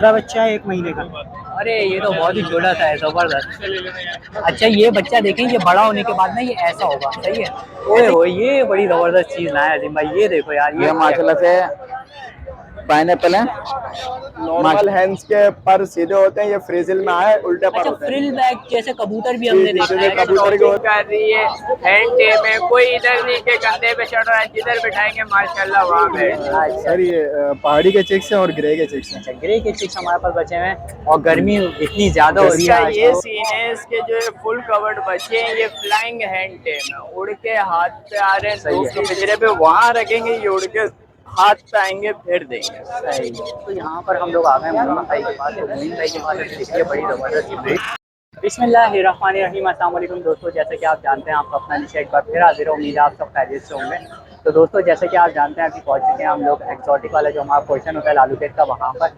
मेरा बच्चा है 1 महीने का। अरे ये तो बहुत ही छोटा सा है, जबरदस्त। अच्छा ये बच्चा देखें, ये बड़ा होने के बाद ना ये ऐसा होगा, सही है। ओए ऐसे हो, ये बड़ी जबरदस्त चीज लाया अजीम भाई, ये देखो यार, ये ये माशाल्लाह से पाइनएप्पल है। नॉर्मल हैंड्स के पर सीधे होते हैं, ये फ्रीजिल में आए उल्टे पर अच्छा होते हैं। फ्रिल बैग जैसे कबूतर भी जी हमने जी, देखा सीधे है। कबूतर के होते कर रही है हैंड डे में, कोई इधर नहीं के कंधे पे चढ़ रहा है, जिधर बिठाएंगे माशाल्लाह वहाँ बैठ। हैं। अच्छा सर ये पहाड़ी के चिक्स हैं और ग्रे के चिक्स हैं। अच्छा, ग्रे के चिक्स हमारे पास बचे हुए हैं और गर्मी इतनी ज्यादा हो रही है इसका आज ये तो। सीन है, इसके जो फुल कवर्ड बच्चे हैं ये फ्लाइंग हैंड टेम है, उड़ के हाथ पे आ रहे हैं, सही दोस्त है। के पिंजरे पे वहाँ रखेंगे, ये उड़ के हाथ पे आएंगे फिर देंगे। सही है। तो यहाँ पर हम लोग आ गए मोइन भाई के पास। मोइन भाई के पास देखिए बड़ी जबरदस्त ब्रीड। बिस्मिल्लाहिर्रहमानिर्रहीम, अस्सलाम वालेकुम दोस्तों। जैसे कि आप जानते हैं, आपका अपना निशा एक बार फिर हाजिर है। उम्मीद है आप सब खैरियत से होंगे। तो दोस्तों जैसे कि आप जानते हैं, अभी पहुंच चुके हैं हम लोग एक्सोटिक वाला जो हमारा पोर्शन होता है लालू पेट का, वहाँ पर।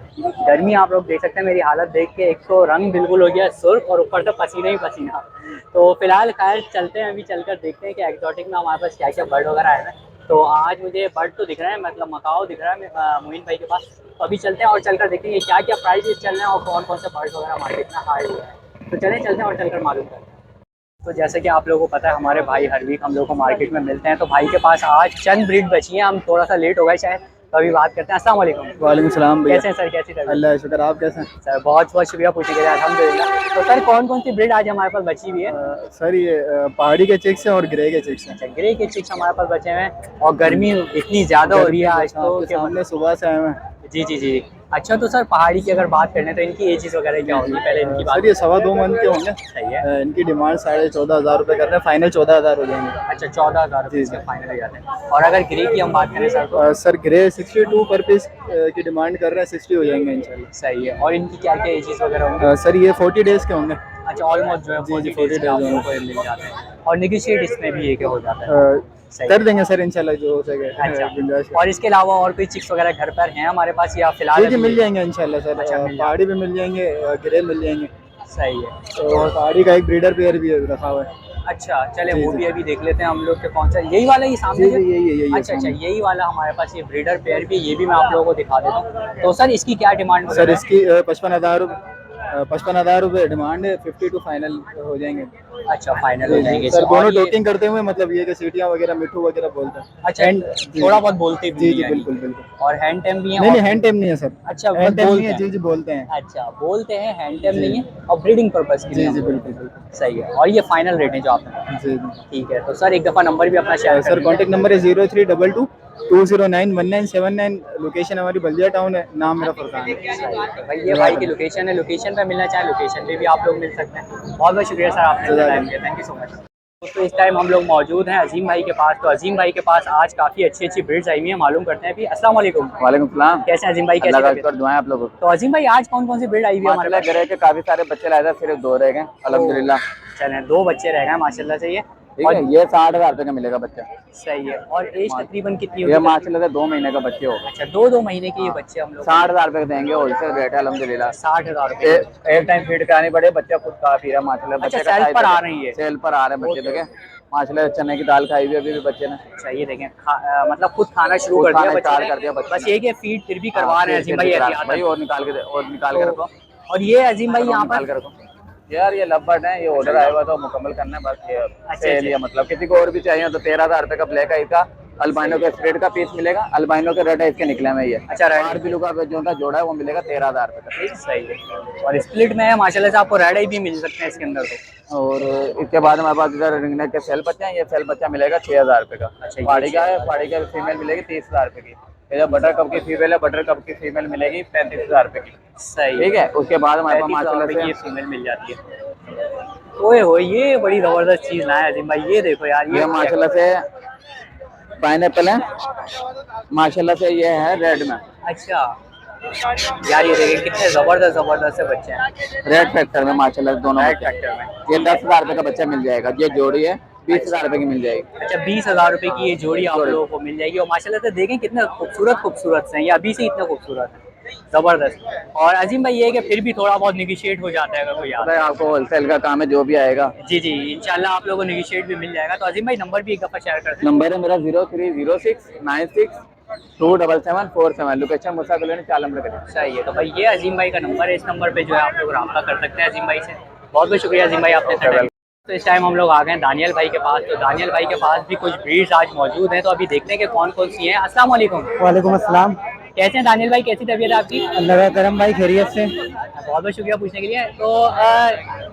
गर्मी आप लोग देख सकते हैं, मेरी हालत देख के एक तो रंग बिल्कुल हो गया सुर्ख और ऊपर से पसीना ही पसीना। तो फिलहाल खैर चलते हैं, अभी चलकर देखते हैं कि एक्सोटिक में हमारे पास क्या क्या बर्ड वगैरह है। तो आज मुझे बर्ड तो दिख रहे हैं, मतलब मकाओ दिख रहा है मोइन भाई के पास। तो अभी चलते हैं और चलकर देखेंगे क्या क्या प्राइस चल रहे हैं और कौन कौन से बर्ड वगैरह मार्केट में हाई हुए हैं। तो चलते हैं और चलकर मालूम करते हैं। तो जैसे कि आप लोगों को पता है, हमारे भाई हर वीक हम लोग को मार्केट में मिलते हैं। तो भाई के पास आज चंद ब्रीड बची हैं, हम थोड़ा सा लेट हो गए शायद, तो अभी बात करते हैं। अस्सलाम वालेकुम। वालेकुम सलाम भैया। कैसे हैं सर, कैसी तबीयत? अल्लाह का शुक्र, आप कैसे हैं? सर बहुत बहुत शुक्रिया पूछने के लिए, अल्हम्दुलिल्लाह। तो सर कौन कौन सी ब्रीड आज हमारे पास बची हुई है? सर ये पहाड़ी के चिक्स हैं और ग्रे के चिक्स हैं। अच्छा, ग्रे के चिक्स हमारे पास बचे हुए हैं और गर्मी इतनी ज़्यादा हो रही है आज तो आपके सामने सुबह से आए हुए हैं। जी जी जी। अच्छा तो सर पहाड़ी की अगर बात करें तो इनकी एजेस वगैरह क्या होगी, पहले इनकी बात। सर ये 2.25 मंथ के होंगे। सही है। इनकी डिमांड 14,500 रुपये कर रहे हैं, फाइनल 14,000 हो जाएंगे। अच्छा 14,000 रुपये इसके फाइनल हो जाते हैं। और अगर ग्रे की हम बात करें सर तो सर ग्रे 62 पर पीस की डिमांड कर रहे हैं, 60 हो जाएंगे इंशाल्लाह। सही है। और इनकी क्या क्या एजेस वगैरह होंगी? सर ये 40 डेज़ के होंगे। अच्छा ऑलमोस्ट जो है जी, 40 40 डेज आप days लोगों को मिल जाते हैं और निगोशिएट इसमें भी एक हो जाता है। सही कर देंगे सर इंशाल्लाह जो हो सके। अच्छा। गुंजाइश और इसके अलावा और कोई चिक्स वगैरह घर पर हैं हमारे पास या फिलहाल? जी मिल जाएंगे इंशाल्लाह सर। अच्छा, मिल पहाड़ी भी मिल जाएंगे, ग्रे मिल जाएंगे। सही है। तो पहाड़ी का एक ब्रीडर पेयर भी रखा हुआ है। अच्छा चले जी, वो जी। भी अभी देख लेते हैं हम लोग के कौन सा, यही वाला ही सामने जी जी यही अच्छा अच्छा, यही वाला हमारे पास ये ब्रीडर पेयर भी, ये भी मैं आप लोगों को दिखा देता हूँ। तो सर इसकी क्या डिमांड सर इसकी 55,000 रुपये डिमांड है, 52 फाइनल हो जाएंगे। अच्छा फाइनल हो जाएंगे सर और दोनों ये- टोकिंग करते हुए, मतलब ये कि सीटियाँ वगैरह मिठू वगैरह बोलते हैं। अच्छा जी, थोड़ा बहुत बोलते भी जी हैं जी यानी। बिल्कुल बिल्कुल। और हैंड टेम भी है? नहीं नहीं हैंड टेम नहीं है सर। अच्छा हैंड टेम नहीं है, बोलते जी हैं। जी बोलते हैं। अच्छा बोलते हैं, हैंड टेम जी। नहीं है और ब्रीडिंग पर्पस के लिए जी हम जी बोलते बिल्कुल हैं। बिल्कुल। सही है। और ये फाइनल रेट है जो आपने? जी जी। ठीक है। तो सर एक दफ़ा नंबर भी अपना शेयर कर सर दीजिए। कॉन्टैक्ट नंबर है 0322 2091979। लोकेशन हमारी बल्दिया टाउन है, नाम मेरा फरकान है। तो भाई ये भाई की लोकेशन है, लोकेशन पे मिलना चाहे लोकेशन पे भी आप लोग मिल सकते हैं। बहुत बहुत शुक्रिया सर आपने टाइम दिया, थैंक यू सो मच। तो इस टाइम हम लोग मौजूद हैं अजीम भाई के पास। तो अजीम भाई के पास आज काफ़ी अच्छी अच्छी ब्रीड्स आई हुई हैं, मालूम करते हैं अभी। अस्सलाम वालेकुम। वालेकुम सलाम। कैसे हैं अजीम भाई, कैसे अल्लाह का तबीयत? शुक्र, दुआएं आप लोगों को। तो अजीम भाई आज कौन कौन सी ब्रीड आई हुई है हमारे माशाल्लाह पास? ग्रे के काफी सारे बच्चे लाए थे, सिर्फ 2 रह गए अल्हम्दुलिल्लाह। चलें 2 बच्चे रह गए माशाल्लाह से ये। ठीक और है, ये 60,000 रुपये का मिलेगा बच्चा। सही है। और एज तकरीबन कितनी ये होगी? माशाल्लाह से 2 महीने का बच्चे होगा। अच्छा 2 महीने के ये बच्चे हम लोग 60,000 रुपये देंगे, होलसेल रेट है अल्हम्दुलिल्लाह। 60,000 रुपये। एक टाइम फीड करानी पड़े, बच्चा खुद खा पी रहा माशाल्लाह। अच्छा, बच्चे का सेल size पर आ देखें। रही है? सेल पर आ रहे हैं बच्चे देखे माशाल्लाह। चने की दाल खाई हुई अभी भी बच्चे ने। अच्छा ये देखें मतलब खुद खाना शुरू खुद कर दिया खाना बच्चे स्टार्ट ने। कर दिया बच्चे बस ने। एक ये फीड फिर भी करवा रहे हैं अजीम भाई भाई, और निकाल के रखो। और ये अजीम भाई यहाँ निकाल पर के रखो यार, ये लव है, ये ऑर्डर आया हुआ तो मुकम्मल करना है बस। ये सेल या मतलब किसी को और भी चाहिए तो 13,000 रुपये का ब्लैक आई का अल्बाइनो के स्प्रेड का पीस मिलेगा। अल्बाइनो के रेड है इसके निकले में ये। अच्छा, रेड बाहर बिलू का जो का जोड़ा है वो मिलेगा 13,000 रुपये का। सही है। और स्प्लिट में है माशाल्लाह से, आपको रेड आई भी मिल सकते हैं इसके अंदर तो। और इसके बाद हमारे पास इधर रिंगनेक के सेल बच्चे हैं। ये सेल बच्चा मिलेगा 6,000 रुपये का। अच्छा, ये पहाड़ी का है, पहाड़ी का फीमेल मिलेगी 30,000 रुपये की। ये जो बटर कप की फीमेल है, बटर कप की फीमेल मिलेगी 35,000 रुपये की। सही ठीक है। उसके बाद हमारे पास 35,000 माशाल्लाह रुपये की से फीमेल मिल जाती है। ओए हो, ये बड़ी ज़बरदस्त चीज़ लाया अजीम भाई, ये देखो यार, ये माशाल्लाह से पाइनएप्पल है। माशाल्लाह से ये है रेड में। अच्छा यार ये देखिए कितने ज़बरदस्त से बच्चे हैं रेड फैक्टर में माशाल्लाह से दोनों रेड बच्चे। फैक्टर में। ये 10,000 रुपये का बच्चा मिल जाएगा। ये जोड़ी है 20,000 रुपये की मिल जाएगी। अच्छा 20,000 रुपये की ये जोड़ी आप जोड़ी। लोगों को मिल जाएगी। और माशाल्लाह से देखें कितने खूबसूरत से हैं ये, अभी से इतने खूबसूरत हैं, ज़बरदस्त। और अजीम भाई ये है कि फिर भी थोड़ा बहुत निगोशिएट हो जाता है अगर कोई पता है आता आपको, होलसेल का काम है, जो भी आएगा। है। जी इंशाल्लाह आप लोगों को निगोशिएट भी मिल जाएगा। तो अजीम भाई नंबर भी एक दफ़ा शेयर कर दें। नंबर है मेरा 030696 27747 लोकेशन मुसा कॉलोनी 4 नंबर गली। सही है। तो भाई ये अजीम भाई का नंबर है, इस नंबर पे जो है आप लोग रब्ता कर सकते हैं अजीम भाई से। बहुत बहुत शुक्रिया अजीम भाई आपने समय। तो इस टाइम हम लोग आ गए हैं दानियल भाई के पास। तो दानियल भाई के पास भी कुछ ब्रीड्स आज मौजूद हैं, तो अभी देखने के कौन कौन सी हैं। अस्सलाम वालेकुम। वालेकुम अस्सलाम। कैसे हैं दानियल भाई, कैसी तबीयत है आपकी? अल्लाह का करम भाई, खैरियत से। बहुत बहुत शुक्रिया पूछने के लिए। तो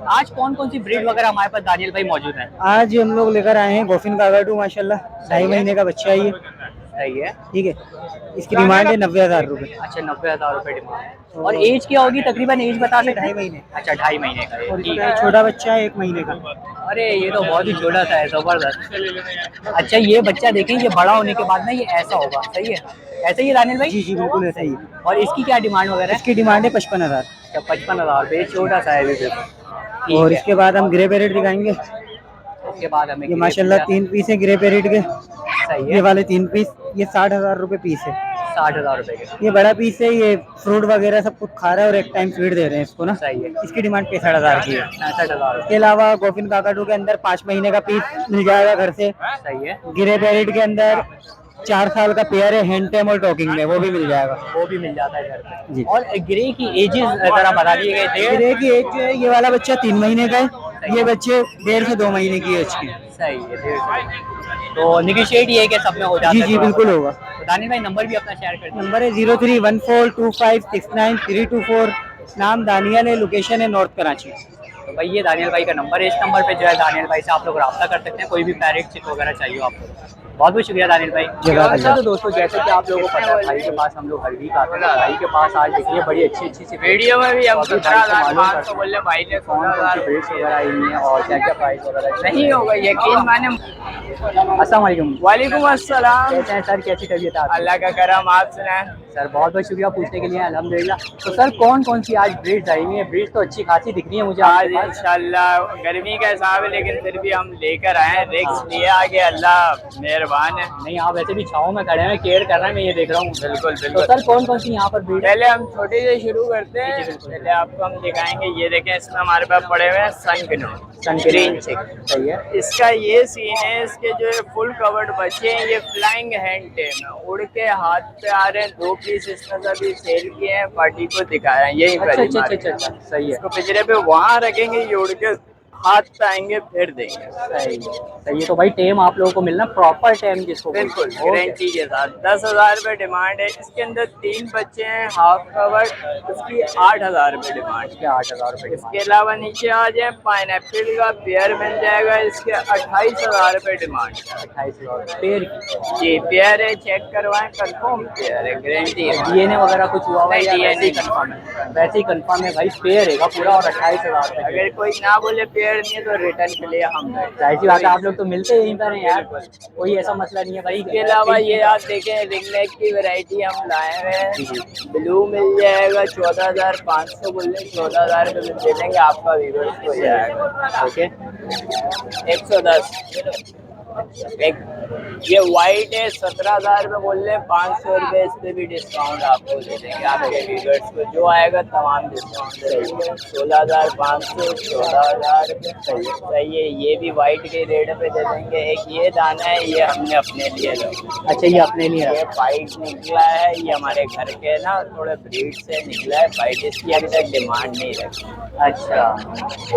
आज कौन कौन सी ब्रीड वगैरह हमारे पास दानियल भाई मौजूद हैं? आज हम लोग लेकर आए हैं गोफिन कागाटू, माशाल्लाह 2.5 महीने का बच्चा है ये। सही है। ठीक है, इसकी डिमांड है 90,000 रुपये। अच्छा 90,000 रुपये डिमांड है। और एज क्या होगी तकरीबन, एज बता सकते हैं? 2.5 महीने। अच्छा 2.5 महीने का है, और ठीक इसका है। एक छोटा बच्चा है 1 महीने का। अरे ये तो बहुत ही छोटा सा है, जबरदस्त। अच्छा ये बच्चा देखें, ये बड़ा होने के बाद ना ये ऐसा होगा, सही है? ऐसे ही है दानियल भाई? जी जी बिल्कुल ऐसा ही है। और इसकी क्या डिमांड वगैरह है? इसकी डिमांड है 55,000। अच्छा 55,000 रुपये, छोटा सा है अभी बिल्कुल। और ठीक इसके बाद हम ग्रे पैरेट दिखाएंगे। है। उसके बाद हमें ये माशाल्लाह 3 पीस है ग्रे पैरेट के। सही ये है। वाले 3 पीस, ये 60,000 रुपये पीस है। 60,000 रुपये के। ये बड़ा पीस है, ये फ्रूट वगैरह सब कुछ खा रहा है और एक टाइम फीड दे रहे हैं इसको ना। सही है। इसकी डिमांड 65,000 की है। 65,000 इसके अलावा गोफिन काकाटू के अंदर 5 महीने का पीस मिल जाएगा घर से। सही है। गिरे पैरेट के अंदर 4 साल का पेयर है हैंड टेम और टॉकिंग में, वो भी मिल जाएगा। वो भी मिल जाता है घर पे जी। और ग्रे की एजेस जरा बता दिए गए। गिरे की एज जो है, ये वाला बच्चा 3 महीने का है, ये बच्चे 1.5 से 2 महीने की एज के। सही है, 1.5 तो निगोशिएट ये है कि सब में हो जाता जी है? जी बिल्कुल होगा। तो दानियल भाई नंबर भी अपना शेयर कर दीजिए। नंबर है 03142569 324। नाम दानियल है, लोकेशन है नॉर्थ कराची। तो भाई ये दानियल भाई का नंबर है, इस नंबर पे जो है दानियल भाई से आप लोग रब्ता कर सकते हैं, कोई भी पैरेट चिक वगैरह चाहिए आपको। बहुत बहुत शुक्रिया दानियल भाई। जज़ाकल्लाह। तो दोस्तों जैसे कि आप लोगों को पता है भाई के पास हम लोग हर वीक आते हैं। भाई के पास आज देखिए बड़ी अच्छी अच्छी सी वीडियो में भी हम तो अभी भाई से मालूम 17,500 बोल रहे, भाई ने कौन कौन सी ब्रीड्स वगैरह आई हुई हैं और क्या क्या प्राइस वगैरह नहीं होगा यकीन माने। अस्सलाम वालेकुम। वालेकुम अस्सलाम। कैसे हैं सर, कैसी तबीयत है आपकी? अल्लाह का करम, आप सुनाएं। सर बहुत बहुत शुक्रिया पूछने के लिए, अल्हम्दुलिल्लाह। तो सर कौन कौन सी आज ब्रीड्स आई हुई हैं? ब्रीड्स तो अच्छी खासी दिख रही है मुझे आज आपके पास। इंशाल्लाह गर्मी का हिसाब है, लेकिन फिर भी हम लेकर आए हैं, रिक्स लिया आगे, अल्लाह मेहरबान है। नहीं आप वैसे भी छाँव में खड़े हैं, केयर कर रहे हैं, मैं ये देख रहा हूँ। बिल्कुल तो बिल्कुल। सर कौन कौन सी यहाँ पर ब्रीड है? पहले हम छोटे से शुरू करते हैं। पहले आपको हम दिखाएंगे, ये देखें इसमें हमारे पास पड़े हुए हैं सनग्रीन ग्रीन चिक। सही है। इसका ये सीन है, इसके जो फुल कवर्ड बच्चे हैं ये फ्लाइंग हैंड टेम है, उड़ के हाथ पे आ रहे हैं। 2 पीस इसमें सभी सेल किए हैं, पार्टी को दिखाया है, यही अच्छा अच्छा अच्छा अच्छा, सही है। इसको पिंजरे पे वहाँ रखेंगे, ये उड़ के हाथ पे आएंगे, फिर देंगे। सही है। तो भाई टेम आप लोगों को मिलना प्रॉपर टेम जिसको बिल्कुल बोलते हैं। गारंटी के साथ। 10,000 रुपये डिमांड है। इसके अंदर 3 बच्चे हैं हाफ कवर्ड, उसकी 8,000 रुपये डिमांड। इसके 8,000 रुपये इसके अलावा नीचे आ जाए, पाइनएप्पल का पेयर मिल जाएगा, इसके 28,000 रुपये डिमांड। 28,000 पेयर की। जी पेयर है, चेक करवाएं, कंफर्म पेयर है, गारंटी है। DNA वगैरह कुछ हुआ हुआ है या नहीं, वैसे ही DNA कंफर्म है? वैसे ही कंफर्म है भाई, पेयर है पूरा और 28,000 रुपये। अगर कोई ना बोले पेयर नहीं है तो रिटर्न के लिए हम जाहिर सी बात है, आप लोग तो मिलते यहीं पर हैं यार, कोई ऐसा मसला नहीं है भाई। इसके अलावा ये आप देखें, रिंग नेक की वैरायटी हम लाए हुए हैं। ब्लू मिल जाएगा 14,500 बोले, 14,000 रुपये में दे देंगे, आपका वीवर्स हो जाएगा। ओके 110। एक ये वाइट है 17,000 रुपये बोल रहे हैं, 500 रुपये इस पे भी डिस्काउंट आपको दे देंगे, आपके व्यूअर्स को जो आएगा तमाम डिस्काउंट दे देंगे। 16,500, 14,000 रुपये सही है। ये भी वाइट के रेट पे दे देंगे। एक ये दाना है, ये हमने अपने लिए रखा। अच्छा ये अपने लिए ये वाइट निकला है, ये हमारे घर के ना थोड़े ब्रीड से निकला है वाइट, इसकी अभी तक डिमांड नहीं रखी। अच्छा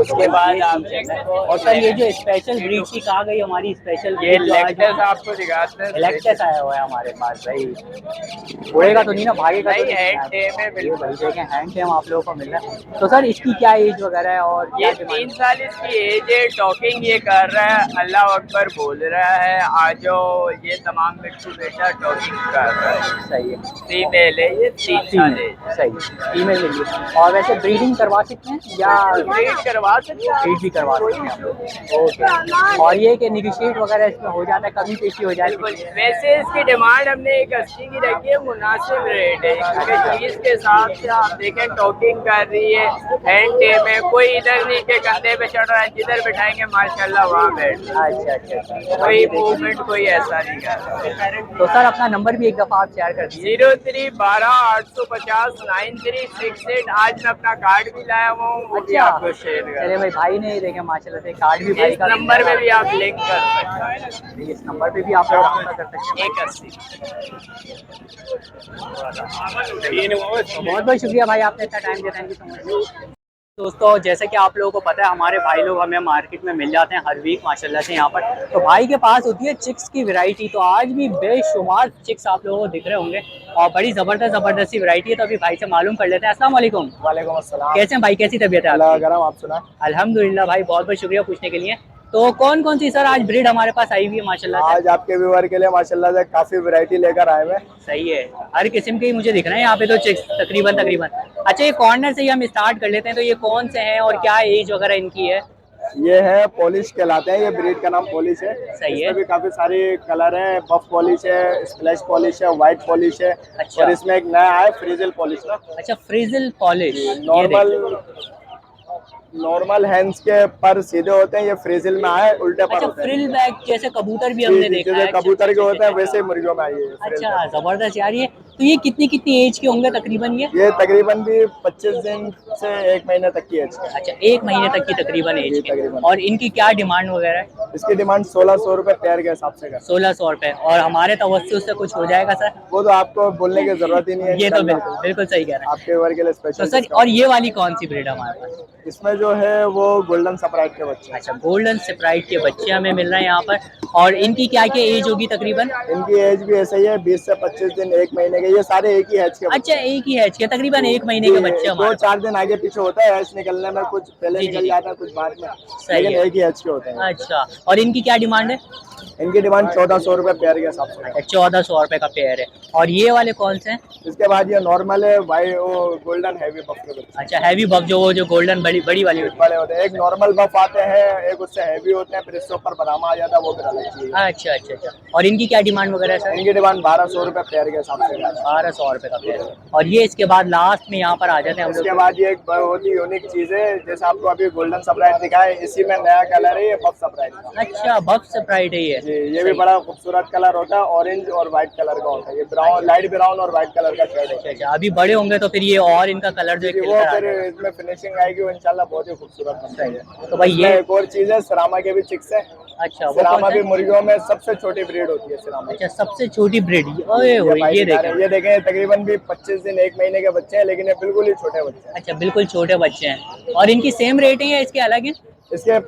उसके बाद आप देखो, और सर ये जो स्पेशल ब्रीड की कहा गई हमारी स्पेशल, ये लेक्टस आपको दिखाते हैं। लेक्टस आया हुआ है हमारे पास भाई, उड़ेगा तो नहीं ना, भागेगा तो नहीं, नहीं? हैंड टेम है ये भाई देखें हैंड टेम आप लोगों को मिल रहा है। तो सर इसकी क्या एज वगैरह है और ये क्या 3 साल इसकी एज है। टॉकिंग ये कर रहा है, अल्लाह अकबर बोल रहा है, आज ये तमाम मिट्टू बेटा टॉकिंग कर रहा है। सही है। फीमेल है ये, 3 साल है। सही फीमेल मिल गई। और वैसे ब्रीडिंग करवा सकते हैं या ब्रीड करवा सकते हैं, ब्रीड भी करवा सकते हैं हम लोग? ओके। और ये कि निगोशिएट वगैरह इसमें हो जाता है, कभी पेशी हो जाती बिल्कुल। है? वैसे इसकी डिमांड हमने 180 की रखी है, मुनासिब रेट है, क्योंकि चीज़ के हिसाब से आप देखें टॉकिंग कर रही है, हैंड टेप है, कोई इधर नहीं के कंधे पे चढ़ रहा है, जिधर बिठाएंगे माशाल्लाह वहाँ बैठ। अच्छा अच्छा। कोई मूवमेंट कोई ऐसा नहीं कर रहा। तो सर अपना नंबर भी एक दफ़ा आप शेयर कर दीजिए। 03 12 850 9368। आज मैं अपना कार्ड भी लाया हुआ हूँ, वो भी अच्छा आपको शेयर कर। चले भाई, भाई ने देखे माशाल्लाह से कार्ड भी भाई इस का नंबर पे भी आप लिंक कर सकते हैं। इस नंबर पे भी भी आप लोग रब्ता कर सकते हैं। 180। तो बहुत बहुत शुक्रिया भाई, आपने इतना टाइम दिया, थैंक यू सो मच। दोस्तों जैसे कि आप लोगों को पता है, हमारे भाई लोग हमें मार्केट में मिल जाते हैं हर वीक माशाल्लाह से यहाँ पर। तो भाई के पास होती है चिक्स की वैरायटी, तो आज भी बेशुमार चिक्स आप लोगों को दिख रहे होंगे और बड़ी ज़बरदस्त सी वैरायटी है। तो अभी भाई से मालूम कर लेते हैं। अस्सलाम वालेकुम। वालेकुम अस्सलाम। कैसे हैं भाई, कैसी तबीयत है अल्लाह आपकी? करम, आप सुना? अल्हम्दुलिल्लाह भाई, बहुत बहुत शुक्रिया पूछने के लिए। तो कौन कौन सी सर आज ब्रीड हमारे पास आई हुई है माशाल्लाह से? आज आपके व्यूअर के लिए माशाल्लाह से काफी वैरायटी लेकर आए हैं। सही है, हर किस्म के ही मुझे दिख रहे हैं यहाँ पे तो चिक्स तकरीबन। अच्छा, ये कॉर्नर से ही हम स्टार्ट कर लेते हैं। तो ये कौन से हैं और क्या एज वगैरह इनकी है? ये है पॉलिश कहलाते हैं, ये ब्रीड का नाम पॉलिश है। सही है। इसमें भी काफी सारे कलर हैं, बफ पॉलिश है, स्प्लैश पॉलिश है, व्हाइट पॉलिश है। अच्छा। और इसमें एक नया है फ्रीजल पॉलिश ना। अच्छा, फ्रिजल पॉलिश। नॉर्मल हैंड्स के पर सीधे होते हैं, ये फ्रीजल में आए उल्टे पर अच्छा, होते हैं। फ्रिल बैक जैसे कबूतर भी जी, हमने जी, देखा जैसे है। कबूतर के होते हैं अच्छा, वैसे ही मुर्गियों में आई है। अच्छा जबरदस्त यार। ये तो ये कितनी एज के होंगे तकरीबन ये? ये तकरीबन भी 25 दिन से 1 महीने तक की एज है। अच्छा, 1 महीने तक की तकरीबन एज जी, के। तकरीबन। और इनकी क्या डिमांड वगैरह है? इसकी डिमांड 1600 रुपए पेयर के हिसाब से कर। 1600 रुपए। और हमारे तवज्जुह से कुछ हो जाएगा सर? वो तो आपको बोलने की जरूरत ही नहीं है। ये तो इंशाल्लाह। बिल्कुल सही कह रहे हैं। आपके वर्ग के लिए तो स्पेशल सर, और ये वाली कौन सी ब्रीड है हमारे पास? इसमें जो है वो गोल्डन सप्राइट के बच्चे हैं। अच्छा, गोल्डन स्प्राइट के बच्चे हमें मिल रहे हैं यहाँ पर। और इनकी क्या क्या एज होगी तकरीबन? इनकी एज भी ऐसे ही है, 20 से 25 दिन, 1 महीने के। ये सारे एक ही हैच के बच्चे अच्छा, एक ही हैच के तकरीबन 1 महीने के हैं। बच्चे ये हमारे 2-4 दिन आगे पीछे होता है हैच निकलने में, कुछ पहले जी, जी, निकल जी। जाता है, कुछ बाद में, सही लेकिन है। एक ही हैच के होते हैं। अच्छा, और इनकी क्या डिमांड है? इनकी डिमांड 1400 रुपए पेयर के हिसाब से। अच्छा, 1400 रुपए का पेयर है। और ये वाले कौन से हैं? इसके बाद ये नॉर्मल है भाई, वो गोल्डन हैवी बफ के बच्चे अच्छा, हैवी बफ, जो गोल्डन बड़ी वाली होती बड़े होते हैं। एक नॉर्मल बफ आते हैं, एक उससे हैवी होते हैं, फिर इसके ऊपर बादाम आ जाता है, वो फिर अलग चीज है। है। अच्छा। और इनकी क्या डिमांड वगैरह है सर? इनकी डिमांड 1200 रुपए पेयर के हिसाब से है। 1200 रुपए का पेयर। और ये इसके बाद लास्ट में यहाँ पर आ जाते हैं हम इसके लोग। बाद ये एक बहुत ही यूनिक चीज है, जैसे आपको अभी गोल्डन सप्राइट दिखाए, इसी में नया कलर है ये बफ सप्राइट का। अच्छा, बफ स्प्राइट है ये? जी, ये भी बड़ा खूबसूरत कलर होता है, ऑरेंज और व्हाइट कलर का होता है। ये ब्राउन, लाइट ब्राउन और व्हाइट कलर का शेड होता है। अच्छा, अभी बड़े होंगे तो फिर ये और इनका कलर जो है जी, वो खिलकर आ फिर जाएगा। इसमें फिनिशिंग आएगी, वो इंशाल्लाह बहुत ही खूबसूरत बनता है। तो भाई ये एक और चीज है, सरामा के भी चिक्स है। अच्छा, वो सिरामा कौन भी सा? मुर्गियों में सबसे छोटी ब्रीड होती है सिरामा। अच्छा, सबसे छोटी ब्रीड। ओए ये होए, भाई ये दिखा रहे हैं, देखें। ये देखें, तकरीबन भी 25 दिन 1 महीने के बच्चे हैं, लेकिन ये बिल्कुल ही छोटे बच्चे हैं। अच्छा, बिल्कुल छोटे बच्चे हैं। और इनकी सेम रेट है या इसके अलग है? इसके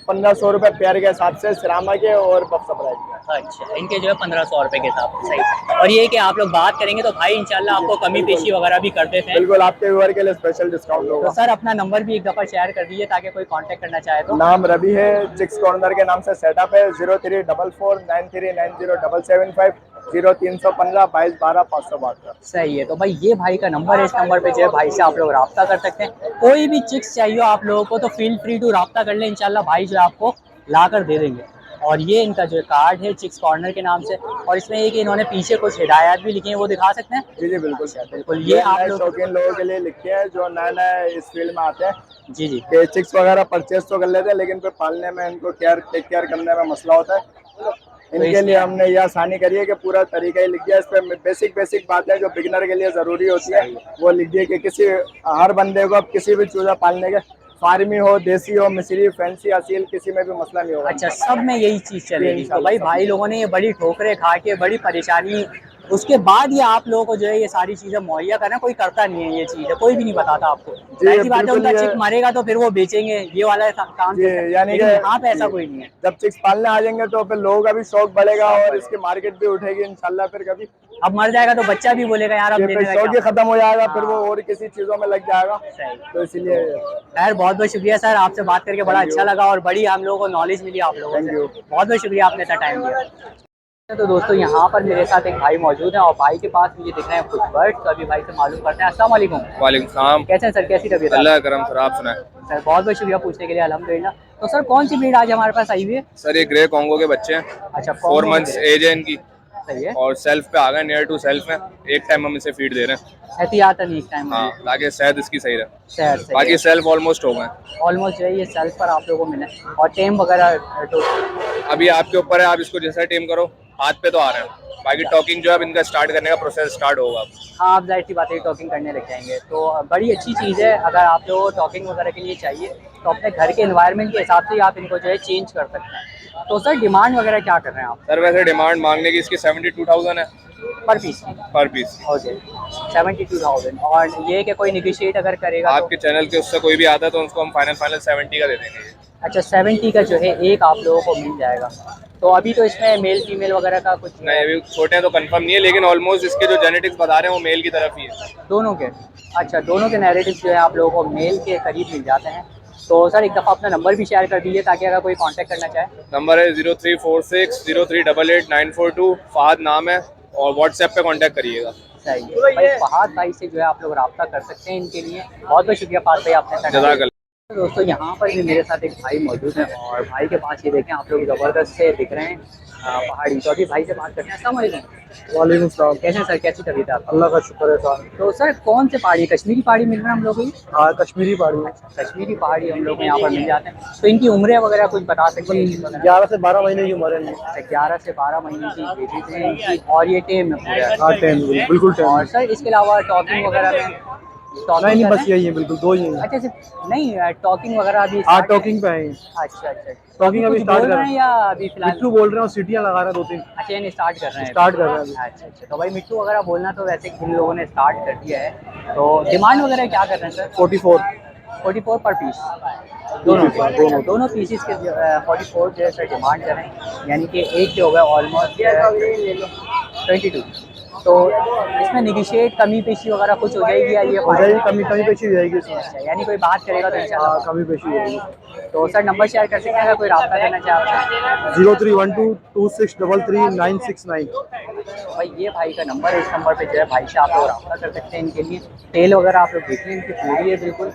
1500 रुपए पेयर के हिसाब से सिरामा के और बफ सप्राइट के। अच्छा, इनके जो है 1500 रुपए के हिसाब से। सही। और ये कि आप लोग बात करेंगे तो भाई इंशाल्लाह आपको कमी पेशी वगैरह भी कर देते हैं। बिल्कुल, आपके व्यूअर के लिए स्पेशल डिस्काउंट होगा। तो सर, अपना नंबर भी एक दफ़ा शेयर कर दीजिए ताकि कोई कांटेक्ट करना चाहे तो। नाम रवि है, चिक्स कॉर्नर के नाम से सेटअप है। 034493907775 0315 2212 512। सही है। तो भाई ये भाई का नंबर है, इस नंबर पे जो है भाई से आप लोग रब्ता कर सकते हैं। कोई भी चिक्स चाहिए आप लोगों को तो फील फ्री टू रब्ता कर लें, इंशाल्लाह भाई जो है आपको ला कर दे देंगे। और ये इनका जो कार्ड है चिक्स कॉर्नर के नाम से, और इसमें एक इन्होंने पीछे कुछ हिदायत भी लिखी है, वो दिखा सकते हैं? जी जी, बिल्कुल बिल्कुल, ये आप नए लोग शौकीन लोगों के लिए लिखे हैं जो नए नए इस फील्ड में आते हैं। जी जी। कि चिक्स वगैरह परचेज तो कर लेते हैं, लेकिन फिर पालने में इनको टेक केयर करने में मसला होता है। इनके लिए हमने ये आसानी करी है कि पूरा तरीका ही लिख दिया। इस पर बेसिक बातें जो बिगिनर के लिए जरूरी होती है वो लिख दिए कि किसी हर बंदे को अब किसी भी चूजा पालने के, फार्मी हो, देसी हो, मिस्री, फैंसी, असील, किसी में भी मसला नहीं होगा। अच्छा, सब में यही चीज़ चलेगी। तो भाई लोगों ने ये बड़ी ठोकरें खा के, बड़ी परेशानी, उसके बाद ये आप लोगों को जो है ये सारी चीज़ें मुहैया करना, कोई करता नहीं है ये चीज़, कोई भी नहीं बताता आपको। ऐसी बात है, उनका चिक मरेगा तो फिर वो बेचेंगे, ये वाला काम। यानी कि यहाँ पे ऐसा कोई नहीं है। जब चिक्स पालने आ जाएंगे तो फिर लोगों का भी शौक बढ़ेगा और इसकी मार्केट भी उठेगी इंशाल्लाह। फिर कभी अब मर जाएगा तो बच्चा भी बोलेगा यार अब लेने का शौक ही खत्म हो जाएगा, फिर वो हाँ। और किसी चीजों में लग जाएगा। तो इसीलिए खैर, बहुत बहुत शुक्रिया सर, आपसे बात करके बड़ा अच्छा लगा और बड़ी हम लोगों को नॉलेज मिली आप लोगों से। बहुत बहुत शुक्रिया, आपने इतना टाइम दिया। तो दोस्तों, यहाँ पर मेरे साथ एक भाई मौजूद हैं और भाई के पास मुझे दिख रहे हैं कुछ बर्ड्स। तो अभी भाई से मालूम करते हैं। अस्सलाम वालेकुम। वालेकुम सलाम। कैसे हैं सर, कैसी तबीयत है? अल्लाह करम सर, आप सुनाए? सर बहुत बहुत शुक्रिया पूछने के लिए, अल्हम्दुलिल्लाह। तो सर, कौन सी ब्रीड आज हमारे पास आई हुई है? सर ये ग्रे कॉन्गो के बच्चे हैं। अच्छा, 4 मंथ्स एज है इनकी। सही है। और सेल्फ पे आ गए, नियर टू सेल्फ में। एक टाइम हम इसे फीड दे रहे हैं। एहतियातन एक टाइम। हाँ, ताकि सेहत इसकी सही रहे। सर बाकी सेल्फ ऑलमोस्ट हो गए। ऑलमोस्ट जो है ये सेल्फ पर आप लोगों को मिले और टेम वगैरह तो अभी आपके ऊपर है, आप इसको जैसा टेम करो, हाथ पे तो आ रहे हैं। बाकी टॉकिंग जो है अब इनका स्टार्ट करने का प्रोसेस स्टार्ट होगा। हाँ, आप जाहिर सी बात है टॉकिंग करने लग जाएंगे तो बड़ी अच्छी चीज़ है। अगर आप लोगों को टॉकिंग वगैरह के लिए चाहिए तो अपने घर के एनवायरनमेंट के हिसाब से आप इनको जो है चेंज कर सकते हैं। तो सर डिमांड वगैरह क्या कर रहे हैं आप सर वैसे डिमांड मांगने की इसकी 72,000 है पर पीस? पर पीस। ओके 72,000। और ये कि कोई निगोशिएट अगर करेगा तो? आपके चैनल के उससे कोई भी आता है तो उसको हम फाइनल 70 का दे देंगे। अच्छा 70 का जो है एक आप लोगों को मिल जाएगा। तो अभी तो इसमें मेल फीमेल वगैरह का कुछ नहीं अभी छोटे हैं तो कंफर्म नहीं है, लेकिन ऑलमोस्ट इसके जो जेनेटिक्स बता रहे हैं वो मेल की तरफ ही है दोनों के? अच्छा दोनों के नैरेटिव जो है आप लोगों को मेल के करीब मिल जाते हैं। तो सर एक दफ़ा अपना नंबर भी शेयर कर दीजिए ताकि अगर कोई कांटेक्ट करना चाहे। नंबर है 034603888942। फहद नाम है और व्हाट्सएप पे कांटेक्ट करिएगा। सही है भाई, फहद भाई से जो है आप लोग रब्ता कर सकते हैं इनके लिए। बहुत बहुत शुक्रिया फहद भाई आपने साथ। जज़ाकल्लाह। दोस्तों यहाँ पर भी मेरे साथ एक भाई मौजूद है और भाई के पास ये देखें आप लोग ज़बरदस्त से दिख रहे हैं पहाड़ी। तो अभी भाई से बात करते हैं। अस्सलाम वालेकुम। वालेकुम सलाम। कैसे हैं सर, कैसी तबीयत है आपकी? अल्लाह का शुक्र है सर। तो सर कौन से पहाड़ी, कश्मीरी पहाड़ी मिल रहे हैं हम लोग को? हाँ कश्मीरी पहाड़ी है। कश्मीरी पहाड़ी हम लोग यहाँ पर मिल जाते हैं। तो इनकी उम्रें वगैरह कुछ बता सकते हैं? 11 से 12 महीने की उम्र है इनकी। अच्छा 11 से 12 महीने की बेबीज हैं इनकी और ये टेम में पूरा है। हाँ टेन बिल्कुल टेन। और सर इसके अलावा टॉकिंग वगैरह में? नहीं बस यही है, बिल्कुल दो ही हैं। अच्छा सिर्फ नहीं, टॉकिंग वगैरह अभी हाँ start टॉकिंग पे है। अच्छा अच्छा। टॉकिंग अभी कुछ स्टार्ट बोल कर रहे हैं या अभी फिलहाल? मिट्टू बोल रहे हैं और सीटियाँ लगा रहे हैं 2-3। अच्छा यानी स्टार्ट कर रहे हैं? स्टार्ट कर रहे हैं अभी। अच्छा अच्छा। तो भाई मिट्टू वगैरह बोलना तो वैसे इन लोगों ने स्टार्ट कर दिया है। तो डिमांड वगैरह क्या कर रहे हैं सर? 44 पर पीस दोनों पीसीस के 44 जो है सर डिमांड कर रहे हैं। यानी कि एक जो होगा ऑलमोस्ट 22। तो इसमें निगोशिएट कमी पेशी वगैरह कुछ हो जाएगी या ये हो जाएगी, कमी कमी पेशी हो जाएगी इसमें। अच्छा, यानी कोई बात करेगा तो हाँ इंशाल्लाह। कमी पेशी हो जाएगी। तो सर नंबर शेयर कर सकते हैं अगर कोई रब्ता करना चाहे आपसे? 031226336969। भाई ये भाई का नंबर है, इस नंबर पे जो है भाई से आप लोग रब्ता कर सकते हैं इनके लिए। तेल वगैरह आप लोग देख लें इनकी पूरी है बिल्कुल।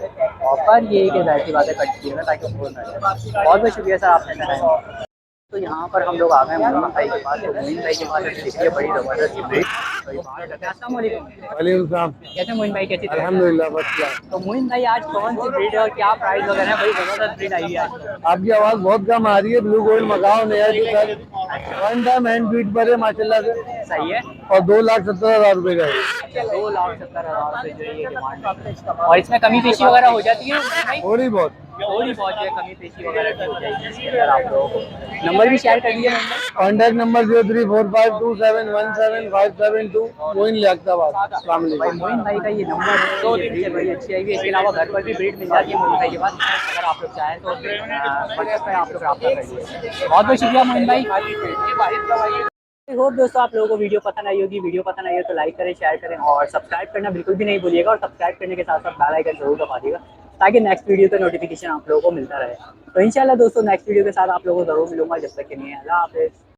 ऑफर ये है कि जाहिर सी बातें कट कीजिएगा ताकि वो ना जाए। बहुत बहुत शुक्रिया सर आपने कराया। तो यहाँ पर हम लोग आ गए मोइन भाई के पास। तो मोइन भाई के पास देखिए बड़ी ज़बरदस्त ब्रीड। अस्सलाम वालेकुम। वालेकुम सलाम। कैसे मोइन भाई, कैसी तबीयत? अल्हम्दुलिल्लाह बढ़िया। तो मोइन भाई आज कौन सी ब्रीड है और क्या प्राइस वगैरह है? बड़ी ज़बरदस्त ब्रीड आई है आज। आपकी आवाज़ बहुत कम आ रही है। ब्लू गोल्ड मगाओ नया जो सर 1 टाइम हैंड फीड पर है माशाल्लाह से। सही है। और 2,70,000 रुपये का है। 2,70,000 रुपये जो है ये डिमांड है। और इसमें कमी पेशी वगैरह हो जाती है भाई? थोड़ी बहुत। थोड़ी बहुत जो है कमी पेशी वगैरह भी हो जाएगी इसके अंदर। आप लोगों को नंबर भी शेयर कर दिया मैंने। Contact number 0345271772 Moin Liaquatabad. अस्सलाम भाई वालेकुम। मोइन भाई का ये नंबर है, ये ब्रीड बड़ी अच्छी आई है। इसके अलावा घर पर भी ब्रीड मिल जाती है मोइन भाई के पास। अगर आप लोग चाहें तो व्हाट्सएप पे आप लोग रब्ता करिए। बहुत बहुत शुक्रिया मोइन भाई। होप दोस्तों आप लोगों को वीडियो पसंद आई होगी। वीडियो पसंद आई हो तो लाइक करें, शेयर करें और सब्सक्राइब करना बिल्कुल भी नहीं भूलिएगा। और सब्सक्राइब करने के साथ साथ बेल आइकन जरूर दबा दिएगा ताकि नेक्स्ट वीडियो का नोटिफिकेशन आप लोगों को मिलता रहे। तो इंशाल्लाह दोस्तों नेक्स्ट वीडियो के साथ आप लोगों को जरूर मिलूंगा। जब तक के लिए अल्लाह हाफिज़।